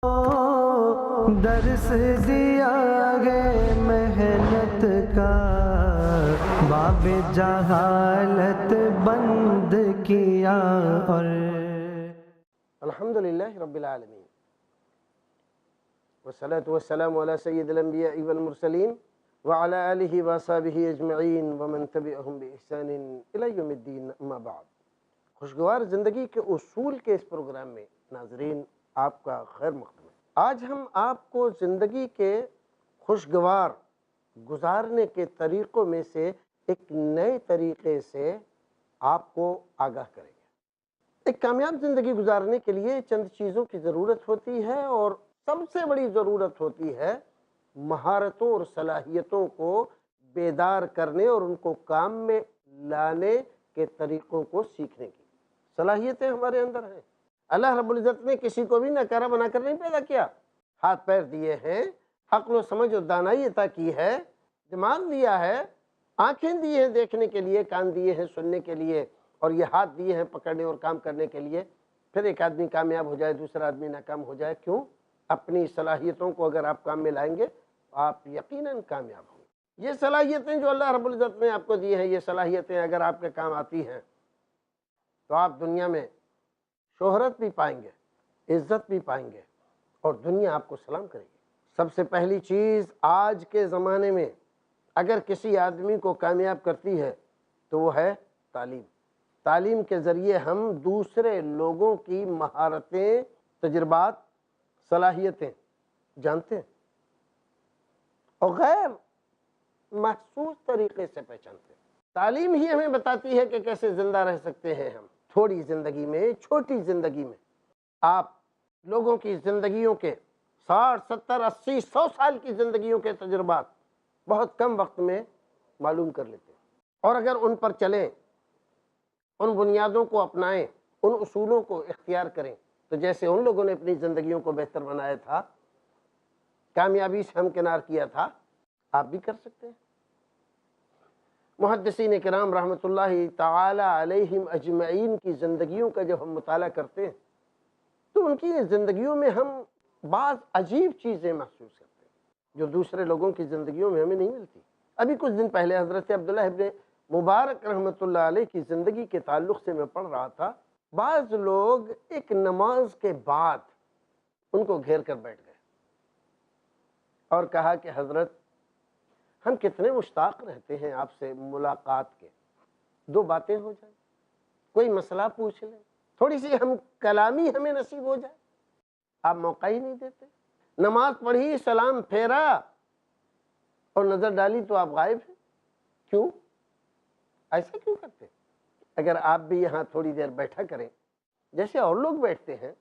درس دیا گے محنت کا، باب جہالت بند کیا، اور الحمدللہ رب العالمین والصلاة والسلام علی سید الانبیاء والمرسلین وعلی آلہ وصحبہ اجمعین ومن تبعہم بإحسان الی یوم الدین، اما بعد۔ خوشگوار زندگی کے اصول کے اس پروگرام میں ناظرین آپ کا خیر مقدم ہے۔ آج ہم آپ کو زندگی کے خوشگوار گزارنے کے طریقوں میں سے ایک نئے طریقے سے آپ کو آگاہ کریں گے۔ ایک کامیاب زندگی گزارنے کے لیے چند چیزوں کی ضرورت ہوتی ہے، اور سب سے بڑی ضرورت ہوتی ہے مہارتوں اور صلاحیتوں کو بیدار کرنے اور ان کو کام میں لانے کے طریقوں کو سیکھنے کی۔ صلاحیتیں ہمارے اندر ہیں۔ اللہ رب العزت نے کسی کو بھی ناکارہ بنا کر نہیں پیدا کیا۔ ہاتھ پیر دیے ہیں، عقل و سمجھ اور دانائی عطا کی ہے، دماغ دیا ہے، آنکھیں دی ہیں دیکھنے کے لیے، کان دیے ہیں سننے کے لیے، اور یہ ہاتھ دیے ہیں پکڑنے اور کام کرنے کے لیے۔ پھر ایک آدمی کامیاب ہو جائے، دوسرا آدمی ناکام ہو جائے، کیوں؟ اپنی صلاحیتوں کو اگر آپ کام میں لائیں گے تو آپ یقیناً کامیاب ہوں گے۔ یہ صلاحیتیں جو اللہ رب العزت نے آپ کو دی ہیں، یہ صلاحیتیں اگر آپ کے کام آتی ہیں تو آپ دنیا میں شہرت بھی پائیں گے، عزت بھی پائیں گے، اور دنیا آپ کو سلام کرے گی۔ سب سے پہلی چیز آج کے زمانے میں اگر کسی آدمی کو کامیاب کرتی ہے تو وہ ہے تعلیم۔ تعلیم کے ذریعے ہم دوسرے لوگوں کی مہارتیں، تجربات، صلاحیتیں جانتے ہیں اور غیر محسوس طریقے سے پہچانتے ہیں۔ تعلیم ہی ہمیں بتاتی ہے کہ کیسے زندہ رہ سکتے ہیں ہم تھوڑی زندگی میں، چھوٹی زندگی میں۔ آپ لوگوں کی زندگیوں کے 60، 70، 80، 100 سال کی زندگیوں کے تجربات بہت کم وقت میں معلوم کر لیتے ہیں، اور اگر ان پر چلیں، ان بنیادوں کو اپنائیں، ان اصولوں کو اختیار کریں، تو جیسے ان لوگوں نے اپنی زندگیوں کو بہتر بنایا تھا، کامیابی سے ہمکنار کیا تھا، آپ بھی کر سکتے ہیں۔ محدثین کرام رحمۃ اللہ تعالی علیہم اجمعین کی زندگیوں کا جب ہم مطالعہ کرتے ہیں تو ان کی زندگیوں میں ہم بعض عجیب چیزیں محسوس کرتے ہیں جو دوسرے لوگوں کی زندگیوں میں ہمیں نہیں ملتی۔ ابھی کچھ دن پہلے حضرت عبداللہ ابن مبارک رحمۃ اللہ علیہ کی زندگی کے تعلق سے میں پڑھ رہا تھا۔ بعض لوگ ایک نماز کے بعد ان کو گھیر کر بیٹھ گئے اور کہا کہ حضرت ہم کتنے مشتاق رہتے ہیں آپ سے ملاقات کے، دو باتیں ہو جائیں، کوئی مسئلہ پوچھ لیں، تھوڑی سی ہم کلامی ہمیں نصیب ہو جائے، آپ موقع ہی نہیں دیتے۔ نماز پڑھی، سلام پھیرا اور نظر ڈالی تو آپ غائب ہیں۔ کیوں؟ ایسا کیوں کرتے؟ اگر آپ بھی یہاں تھوڑی دیر بیٹھا کریں جیسے اور لوگ بیٹھتے ہیں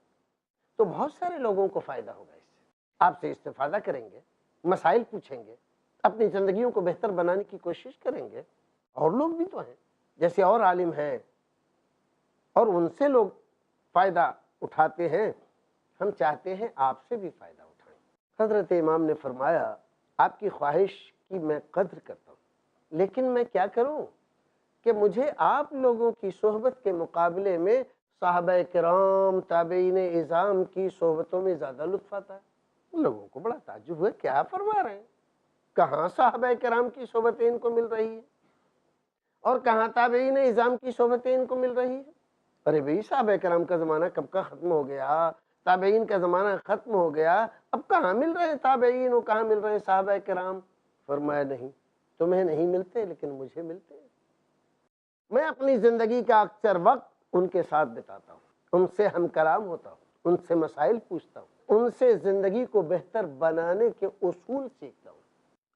تو بہت سارے لوگوں کو فائدہ ہوگا، اس سے آپ سے استفادہ کریں گے، مسائل پوچھیں گے، اپنی زندگیوں کو بہتر بنانے کی کوشش کریں گے۔ اور لوگ بھی تو ہیں جیسے اور عالم ہیں اور ان سے لوگ فائدہ اٹھاتے ہیں، ہم چاہتے ہیں آپ سے بھی فائدہ اٹھائیں۔ حضرت امام نے فرمایا آپ کی خواہش کی میں قدر کرتا ہوں، لیکن میں کیا کروں کہ مجھے آپ لوگوں کی صحبت کے مقابلے میں صحابہ کرام، تابعین اعظام کی صحبتوں میں زیادہ لطف آتا ہے۔ لوگوں کو بڑا تعجب ہوا، کیا فرما رہے ہیں؟ کہاں صحابہ کرام کی صحبتیں ان کو مل رہی ہیں اور کہاں تابعین اعظام کی صحبتیں ان کو مل رہی ہیں؟ ارے بھئی صحابہ کرام کا زمانہ کب کا ختم ہو گیا، تابعین کا زمانہ ختم ہو گیا، اب کہاں مل رہے ہیں تابعین اور کہاں مل رہے ہیں صحابہ کرام؟ فرمایا نہیں، تمہیں نہیں ملتے لیکن مجھے ملتے ہیں۔ میں اپنی زندگی کا اکثر وقت ان کے ساتھ بتاتا ہوں، ان سے ہم کلام ہوتا ہوں، ان سے مسائل پوچھتا ہوں، ان سے زندگی کو بہتر بنانے کے اصول سیکھتا ہوں۔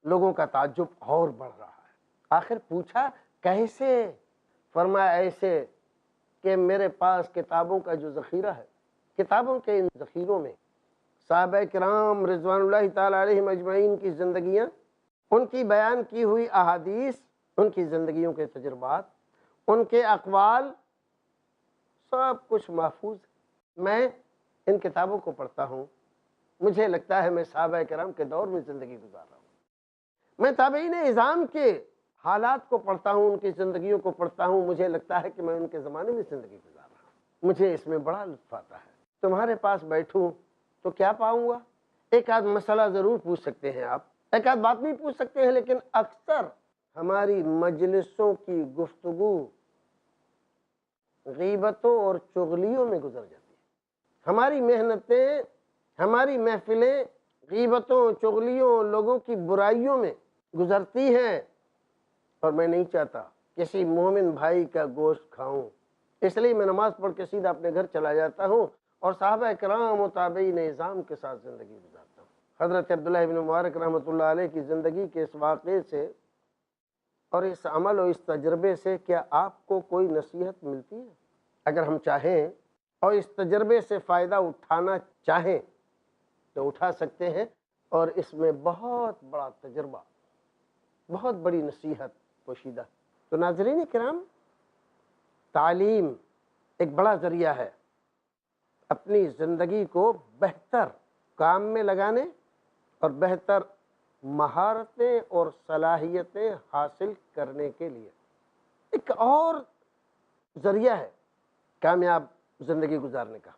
لوگوں کا تعجب اور بڑھ رہا ہے۔ آخر پوچھا کیسے؟ فرمایا ایسے کہ میرے پاس کتابوں کا جو ذخیرہ ہے، کتابوں کے ان ذخیروں میں صحابہ کرام رضوان اللہ تعالی علیہم اجمعین کی زندگیاں، ان کی بیان کی ہوئی احادیث، ان کی زندگیوں کے تجربات، ان کے اقوال، سب کچھ محفوظ ہے۔ میں ان کتابوں کو پڑھتا ہوں، مجھے لگتا ہے میں صحابہ کرام کے دور میں زندگی گزار رہا ہوں۔ میں تابعین اعظام کے حالات کو پڑھتا ہوں، ان کی زندگیوں کو پڑھتا ہوں، مجھے لگتا ہے کہ میں ان کے زمانے میں زندگی گزار رہا ہوں۔ مجھے اس میں بڑا لطف آتا ہے۔ تمہارے پاس بیٹھوں تو کیا پاؤں گا؟ ایک آدھ مسئلہ ضرور پوچھ سکتے ہیں آپ، ایک آدھ بات بھی پوچھ سکتے ہیں، لیکن اکثر ہماری مجلسوں کی گفتگو غیبتوں اور چغلیوں میں گزر جاتی ہے۔ ہماری محنتیں، ہماری محفلیں غیبتوں، چغلیوں، لوگوں کی برائیوں میں گزرتی ہیں، اور میں نہیں چاہتا کسی مومن بھائی کا گوشت کھاؤں، اس لیے میں نماز پڑھ کے سیدھا اپنے گھر چلا جاتا ہوں اور صحابہ کرام و تابعین نظام کے ساتھ زندگی گزارتا ہوں۔ حضرت عبداللہ ابن مبارک رحمۃ اللہ علیہ کی زندگی کے اس واقعے سے اور اس عمل اور اس تجربے سے کیا آپ کو کوئی نصیحت ملتی ہے؟ اگر ہم چاہیں اور اس تجربے سے فائدہ اٹھانا چاہیں تو اٹھا سکتے ہیں، اور اس میں بہت بڑا تجربہ، بہت بڑی نصیحت پوشیدہ۔ تو ناظرین کرام، تعلیم ایک بڑا ذریعہ ہے اپنی زندگی کو بہتر کام میں لگانے اور بہتر مہارتیں اور صلاحیتیں حاصل کرنے کے لیے۔ ایک اور ذریعہ ہے کامیاب زندگی گزارنے کا،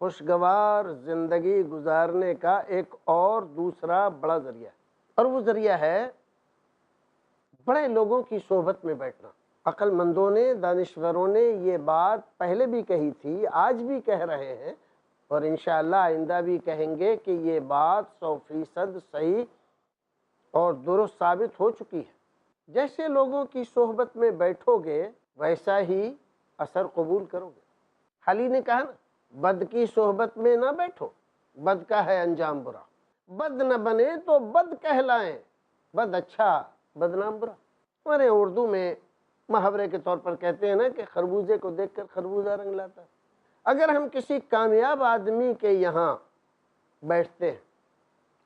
خوشگوار زندگی گزارنے کا ایک اور دوسرا بڑا ذریعہ ہے، اور وہ ذریعہ ہے بڑے لوگوں کی صحبت میں بیٹھنا۔ عقل مندوں نے، دانشوروں نے یہ بات پہلے بھی کہی تھی، آج بھی کہہ رہے ہیں، اور انشاءاللہ آئندہ بھی کہیں گے کہ یہ بات 100% صحیح اور درست ثابت ہو چکی ہے۔ جیسے لوگوں کی صحبت میں بیٹھو گے ویسا ہی اثر قبول کرو گے۔ حالی نے کہا نا، بد کی صحبت میں نہ بیٹھو، بد کا ہے انجام برا، بد نہ بنے تو بد کہلائیں، بد اچھا بدنام برا۔ ہمارے اردو میں محاورے کے طور پر کہتے ہیں نا کہ خربوزے کو دیکھ کر خربوزہ رنگ لاتا ہے۔ اگر ہم کسی کامیاب آدمی کے یہاں بیٹھتے ہیں،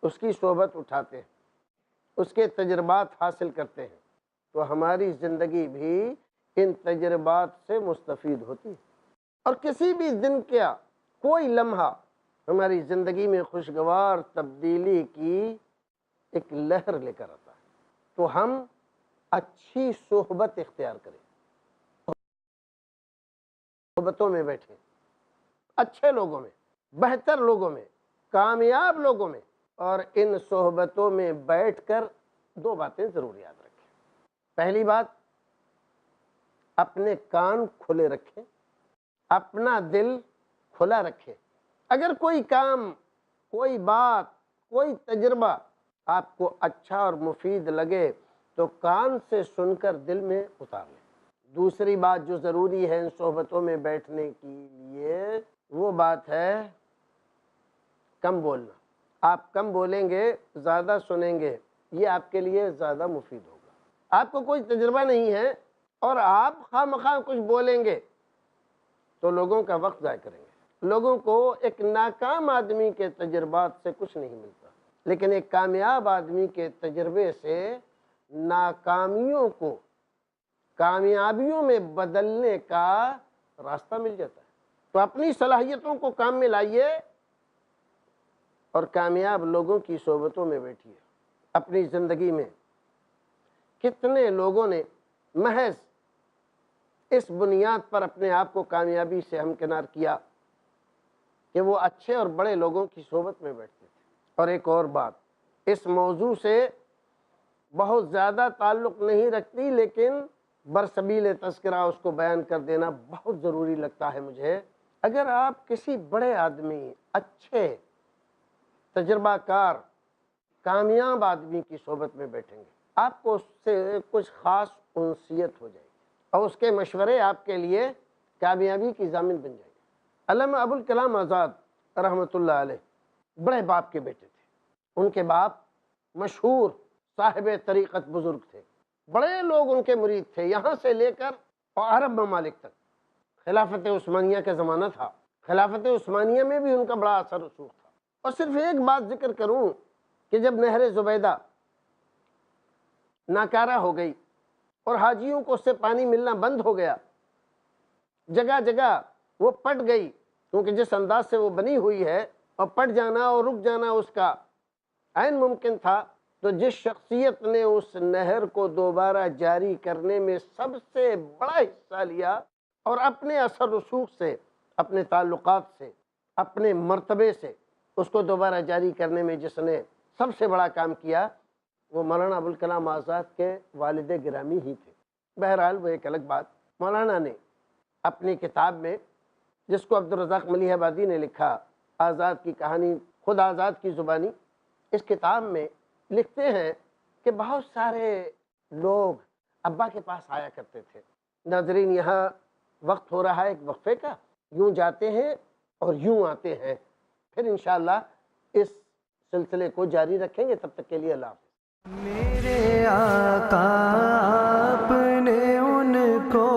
اس کی صحبت اٹھاتے ہیں، اس کے تجربات حاصل کرتے ہیں، تو ہماری زندگی بھی ان تجربات سے مستفید ہوتی ہے، اور کسی بھی دن کا کوئی لمحہ ہماری زندگی میں خوشگوار تبدیلی کی ایک لہر لے کر آتا ہے۔ تو ہم اچھی صحبت اختیار کریں، صحبتوں میں بیٹھیں، اچھے لوگوں میں، بہتر لوگوں میں، کامیاب لوگوں میں، اور ان صحبتوں میں بیٹھ کر دو باتیں ضرور یاد رکھیں۔ پہلی بات، اپنے کان کھلے رکھیں، اپنا دل کھلا رکھیں۔ اگر کوئی کام، کوئی بات، کوئی تجربہ آپ کو اچھا اور مفید لگے تو کان سے سن کر دل میں اتار لیں۔ دوسری بات جو ضروری ہے ان صحبتوں میں بیٹھنے کے لیے، وہ بات ہے کم بولنا۔ آپ کم بولیں گے، زیادہ سنیں گے، یہ آپ کے لیے زیادہ مفید ہوگا۔ آپ کو کوئی تجربہ نہیں ہے اور آپ خواہ مخواہ کچھ بولیں گے تو لوگوں کا وقت ضائع کریں گے۔ لوگوں کو ایک ناکام آدمی کے تجربات سے کچھ نہیں ملتا، لیکن ایک کامیاب آدمی کے تجربے سے ناکامیوں کو کامیابیوں میں بدلنے کا راستہ مل جاتا ہے۔ تو اپنی صلاحیتوں کو کام میں لائیے اور کامیاب لوگوں کی صحبتوں میں بیٹھیے۔ اپنی زندگی میں کتنے لوگوں نے محض اس بنیاد پر اپنے آپ کو کامیابی سے ہمکنار کیا کہ وہ اچھے اور بڑے لوگوں کی صحبت میں بیٹھتے تھے۔ اور ایک اور بات اس موضوع سے بہت زیادہ تعلق نہیں رکھتی، لیکن برسبیل تذکرہ اس کو بیان کر دینا بہت ضروری لگتا ہے مجھے۔ اگر آپ کسی بڑے آدمی، اچھے، تجربہ کار، کامیاب آدمی کی صحبت میں بیٹھیں گے، آپ کو اس سے کچھ خاص انسیت ہو جائے گی، اور اس کے مشورے آپ کے لیے کامیابی کی ضامن بن جائیں گے۔ علامہ ابوالکلام آزاد رحمۃ اللہ علیہ بڑے باپ کے بیٹے تھے۔ ان کے باپ مشہور صاحب طریقت بزرگ تھے، بڑے لوگ ان کے مرید تھے، یہاں سے لے کر عرب ممالک تک۔ خلافت عثمانیہ کا زمانہ تھا، خلافت عثمانیہ میں بھی ان کا بڑا اثر رسوخ تھا۔ اور صرف ایک بات ذکر کروں کہ جب نہر زبیدہ ناکارہ ہو گئی اور حاجیوں کو اس سے پانی ملنا بند ہو گیا، جگہ جگہ وہ پٹ گئی، کیونکہ جس انداز سے وہ بنی ہوئی ہے اور پٹ جانا اور رک جانا اس کا عین ممکن تھا، تو جس شخصیت نے اس نہر کو دوبارہ جاری کرنے میں سب سے بڑا حصہ لیا اور اپنے اثر رسوخ سے، اپنے تعلقات سے، اپنے مرتبے سے اس کو دوبارہ جاری کرنے میں جس نے سب سے بڑا کام کیا وہ مولانا ابوالکلام آزاد کے والد گرامی ہی تھے۔ بہرحال وہ ایک الگ بات۔ مولانا نے اپنی کتاب میں، جس کو عبدالرزاق ملیح آبادی نے لکھا، آزاد کی کہانی خود آزاد کی زبانی، اس کتاب میں لکھتے ہیں کہ بہت سارے لوگ ابا کے پاس آیا کرتے تھے۔ ناظرین، یہاں وقت ہو رہا ہے ایک وقفے کا، یوں جاتے ہیں اور یوں آتے ہیں، پھر انشاءاللہ اس سلسلے کو جاری رکھیں گے۔ تب تک کے لیے اللہ حافظ۔ میرے آقا آپ نے ان کو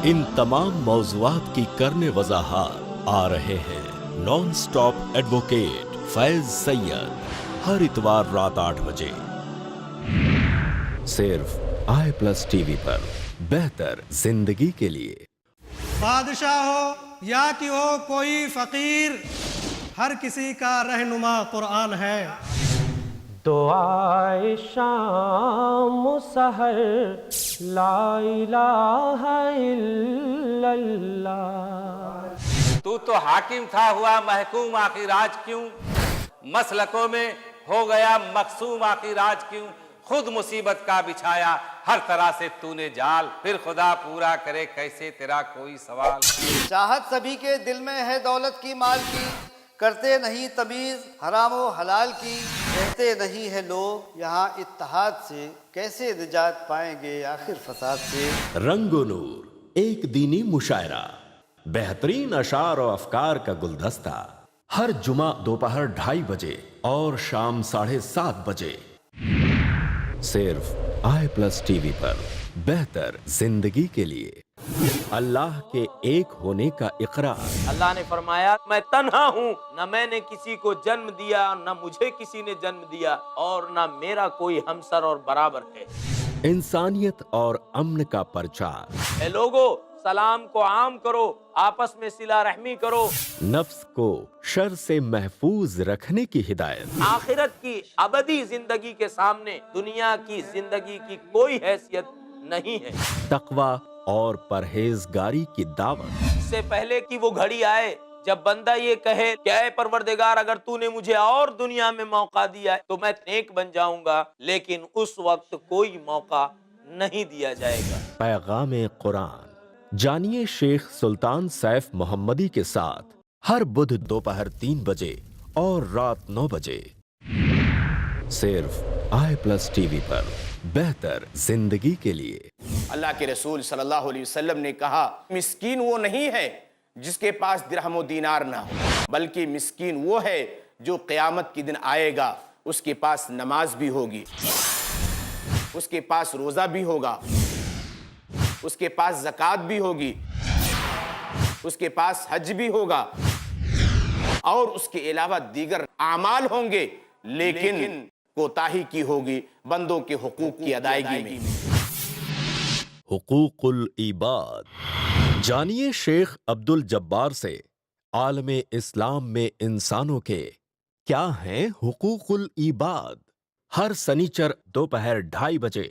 ان تمام موضوعات کی کرنے وضاحت آ رہے ہیں نان سٹاپ ایڈوکیٹ فیض سید، ہر اتوار رات 8 بجے صرف i+ TV پر، بہتر زندگی کے لیے۔ بادشاہ ہو یا کہ ہو کوئی فقیر، ہر کسی کا رہنما قرآن ہے۔ دعائے شام و سحر لا الہ الا اللہ۔ تو حاکم تھا ہوا محکوم، آخر آج کیوں مسلکوں میں ہو گیا مقسوم، آخر آج کیوں خود مصیبت کا بچھایا ہر طرح سے تو نے جال، پھر خدا پورا کرے کیسے تیرا کوئی سوال۔ چاہت سبھی کے دل میں ہے دولت کی مال کی، کرتے نہیں تمیز حرام و حلال کی، کہتے نہیں ہے لوگ یہاں اتحاد سے، کیسے نجات پائیں گے آخر فساد سے۔ رنگ و نور ایک دینی مشاعرہ، بہترین اشعار و افکار کا گلدستہ، ہر جمعہ دوپہر 2:30 بجے اور شام 7:30 بجے صرف i+ TV پر، بہتر زندگی کے لیے۔ اللہ کے ایک ہونے کا اقرار۔ اللہ نے فرمایا میں تنہا ہوں، نہ میں نے کسی کو جنم دیا، نہ مجھے کسی نے جنم دیا، اور نہ میرا کوئی ہمسر اور برابر ہے۔ انسانیت اور امن کا پرچار۔ اے لوگو، سلام کو عام کرو، آپس میں صلہ رحمی کرو۔ نفس کو شر سے محفوظ رکھنے کی ہدایت۔ آخرت کی ابدی زندگی کے سامنے دنیا کی زندگی کی کوئی حیثیت نہیں ہے۔ تقوی اور پرہیزگاری کی دعوت۔ اس سے پہلے کہ وہ گھڑی آئے جب بندہ یہ کہے کہ اے پروردگار اگر تو نے مجھے اور دنیا میں موقع دیا تو میں نیک بن جاؤں گا، لیکن اس وقت کوئی موقع نہیں دیا جائے گا۔ پیغام قرآن جانیے شیخ سلطان سیف محمدی کے ساتھ ہر بدھ دوپہر 3 بجے اور رات 9 بجے صرف i+ TV پر، بہتر زندگی کے لیے۔ اللہ کے رسول صلی اللہ علیہ وسلم نے کہا مسکین وہ نہیں ہے جس کے پاس درہم و دینار نہ ہو، بلکہ مسکین وہ ہے جو قیامت کے دن آئے گا، اس کے پاس نماز بھی ہوگی، اس کے پاس روزہ بھی ہوگا، اس کے پاس زکوٰۃ بھی ہوگی، اس کے پاس حج بھی ہوگا، اور اس کے علاوہ دیگر اعمال ہوں گے، لیکن کوتاہی کی ہوگی بندوں کے حقوق کی ادائیگی میں۔ حقوق العباد جانیے شیخ عبد الجبار سے عالم اسلام میں انسانوں کے کیا ہیں حقوق العباد، ہر سنیچر دوپہر 2:30 بجے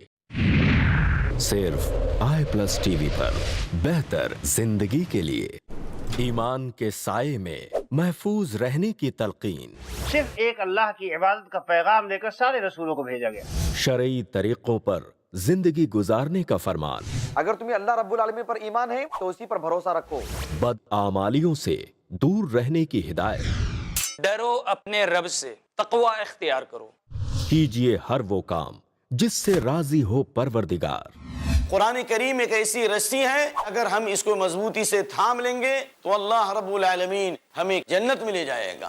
صرف i+ TV پر، بہتر زندگی کے لیے۔ ایمان کے سائے میں محفوظ رہنے کی تلقین۔ صرف ایک اللہ کی عبادت کا پیغام لے کر سارے رسولوں کو بھیجا گیا۔ شرعی طریقوں پر زندگی گزارنے کا فرمان۔ اگر تمہیں اللہ رب العالمین پر ایمان ہے تو اسی پر بھروسہ رکھو۔ بدعمالیوں سے دور رہنے کی ہدایت۔ ڈرو اپنے رب سے، تقوی اختیار کرو۔ کیجئے ہر وہ کام جس سے راضی ہو پروردگار۔ قرآن کریم ایک ایسی رسی ہے، اگر ہم اس کو مضبوطی سے تھام لیں گے تو اللہ رب العالمین ہمیں جنت میں لے جائے گا۔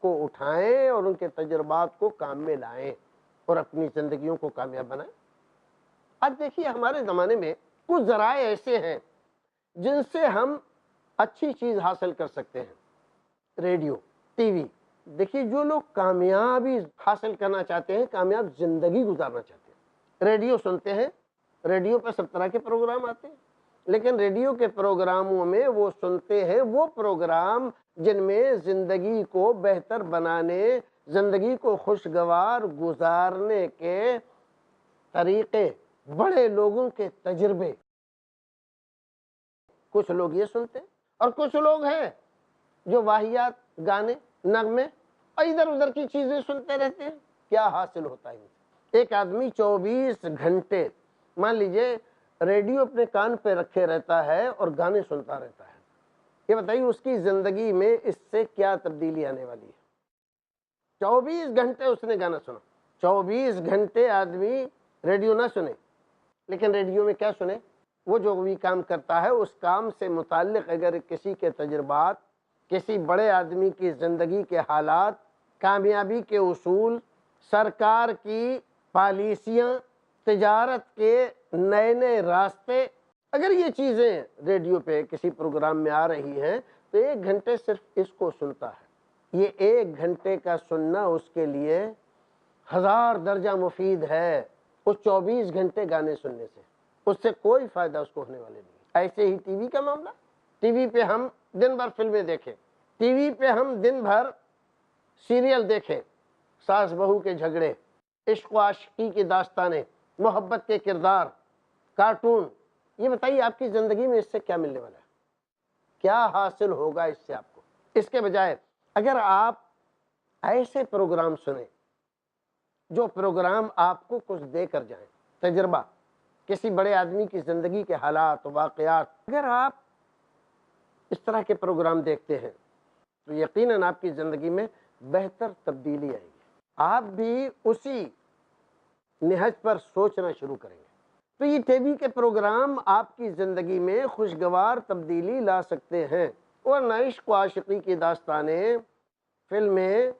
کو اٹھائیں اور ان کے تجربات کو کام میں لائیں اور اپنی زندگیوں کو کامیاب بنائیں۔ اب دیکھیے ہمارے زمانے میں کچھ ذرائع ایسے ہیں جن سے ہم اچھی چیز حاصل کر سکتے ہیں۔ Radio, T V. دیکھیے جو لوگ کامیابی حاصل کرنا چاہتے ہیں، کامیاب زندگی گزارنا چاہتے ہیں، ریڈیو سنتے ہیں، ریڈیو پہ سب طرح کے پروگرام آتے ہیں، لیکن ریڈیو کے پروگراموں میں وہ سنتے ہیں وہ پروگرام جن میں زندگی کو بہتر بنانے، زندگی کو خوشگوار گزارنے کے طریقے، بڑے لوگوں کے تجربے۔ کچھ لوگ یہ سنتے ہیں اور کچھ لوگ ہیں جو واہیات گانے، نغمے اور ادھر ادھر کی چیزیں سنتے رہتے ہیں۔ کیا حاصل ہوتا ہے ان سے؟ ایک آدمی 24 گھنٹے مان لیجئے ریڈیو اپنے کان پہ رکھے رہتا ہے اور گانے سنتا رہتا ہے، یہ بتائیے اس کی زندگی میں اس سے کیا تبدیلی آنے والی ہے؟ 24 گھنٹے اس نے گانا سنا۔ 24 گھنٹے آدمی ریڈیو نہ سنے، لیکن ریڈیو میں کیا سنے؟ وہ جو بھی کام کرتا ہے اس کام سے متعلق اگر کسی کے تجربات، کسی بڑے آدمی کی زندگی کے حالات، کامیابی کے اصول، سرکار کی پالیسیاں، تجارت کے نئے نئے راستے، اگر یہ چیزیں ریڈیو پہ کسی پروگرام میں آ رہی ہیں تو 1 گھنٹے صرف اس کو سنتا ہے۔ یہ 1 گھنٹے کا سننا اس کے لیے 1000 درجہ مفید ہے اس 24 گھنٹے گانے سننے سے۔ اس سے کوئی فائدہ اس کو ہونے والے نہیں۔ ایسے ہی ٹی وی کا معاملہ، ٹی وی پہ ہم دن بھر فلمیں دیکھیں، ٹی وی پہ ہم دن بھر سیریل دیکھیں، ساس بہو کے جھگڑے، عشق و عاشقی کی داستانیں، محبت کے کردار، کارٹون، یہ بتائیے آپ کی زندگی میں اس سے کیا ملنے والا ہے؟ کیا حاصل ہوگا اس سے آپ کو؟ اس کے بجائے اگر آپ ایسے پروگرام سنیں جو پروگرام آپ کو کچھ دے کر جائیں، تجربہ، کسی بڑے آدمی کی زندگی کے حالات و واقعات، اگر آپ اس طرح کے پروگرام دیکھتے ہیں تو یقیناً آپ کی زندگی میں بہتر تبدیلی آئے گی، آپ بھی اسی نہج پر سوچنا شروع کریں گے۔ تو یہ ٹی وی کے پروگرام آپ کی زندگی میں خوشگوار تبدیلی لا سکتے ہیں، ورنہ عشق و عاشقی کی داستانیں، فلمیں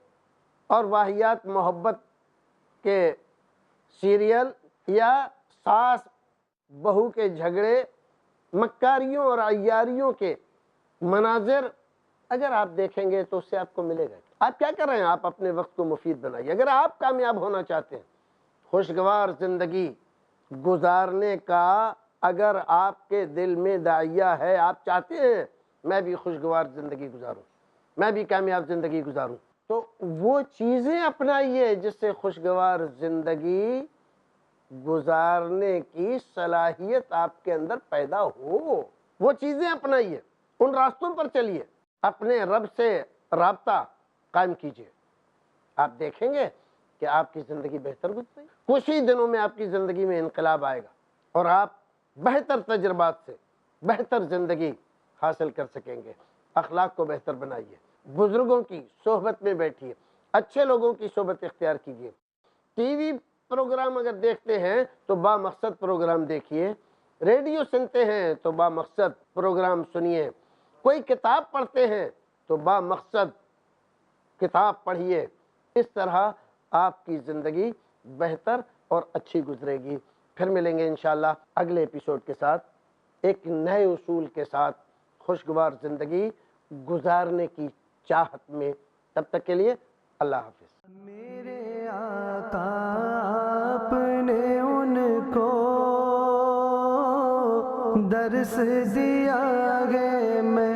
اور واہیات محبت کے سیریل یا ساس بہو کے جھگڑے، مکاریوں اور عیاریوں کے مناظر اگر آپ دیکھیں گے تو اس سے آپ کو ملے گا۔ آپ کیا کر رہے ہیں؟ آپ اپنے وقت کو مفید بنائیے۔ اگر آپ کامیاب ہونا چاہتے ہیں، خوشگوار زندگی گزارنے کا اگر آپ کے دل میں داعیہ ہے، آپ چاہتے ہیں میں بھی خوشگوار زندگی گزاروں، میں بھی کامیاب زندگی گزاروں، تو وہ چیزیں اپنائیے جس سے خوشگوار زندگی گزارنے کی صلاحیت آپ کے اندر پیدا ہو۔ وہ چیزیں اپنائیے، ان راستوں پر چلیے، اپنے رب سے رابطہ قائم کیجیے، آپ دیکھیں گے کہ آپ کی زندگی بہتر گزرے گی۔ کچھ ہی دنوں میں آپ کی زندگی میں انقلاب آئے گا اور آپ بہتر تجربات سے بہتر زندگی حاصل کر سکیں گے۔ اخلاق کو بہتر بنائیے، بزرگوں کی صحبت میں بیٹھیے، اچھے لوگوں کی صحبت اختیار کیجیے۔ ٹی وی پروگرام اگر دیکھتے ہیں تو با مقصد پروگرام دیکھیے، ریڈیو سنتے ہیں تو با مقصد پروگرام سنیے، کوئی کتاب پڑھتے ہیں تو با مقصد کتاب پڑھیے۔ اس طرح آپ کی زندگی بہتر اور اچھی گزرے گی۔ پھر ملیں گے انشاءاللہ اگلے ایپیسوڈ کے ساتھ، ایک نئے اصول کے ساتھ، خوشگوار زندگی گزارنے کی چاہت میں۔ تب تک کے لیے اللہ حافظ۔ میرے آقا آپ نے ان کو درس دیا ہے، میں